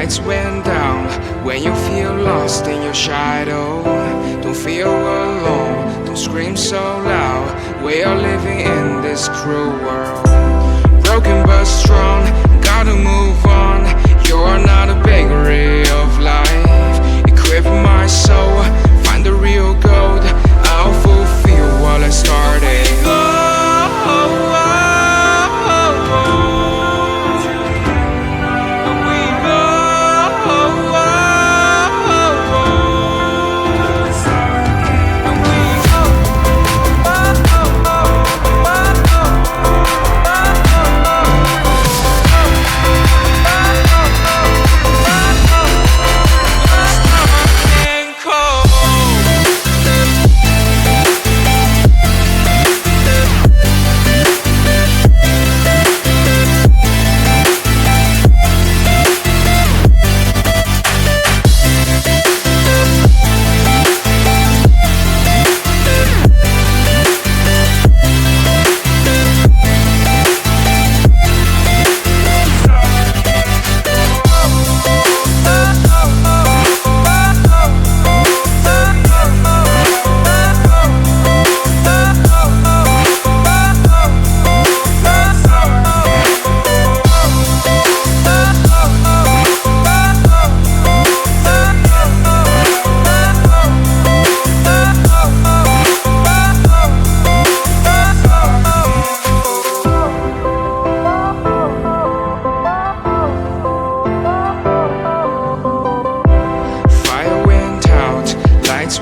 lights went down. When you feel lost in your shadow, don't feel alone, don't scream so loud. We are living in this cruel world, broken but strong, gotta move on. You're not a bakery of life, equip my soul, find the real gold. I'll fulfill what I started.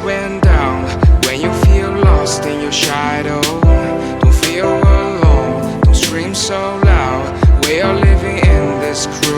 Went down. When you feel lost in your shadow, don't feel alone, don't scream so loud. We are living in this cruel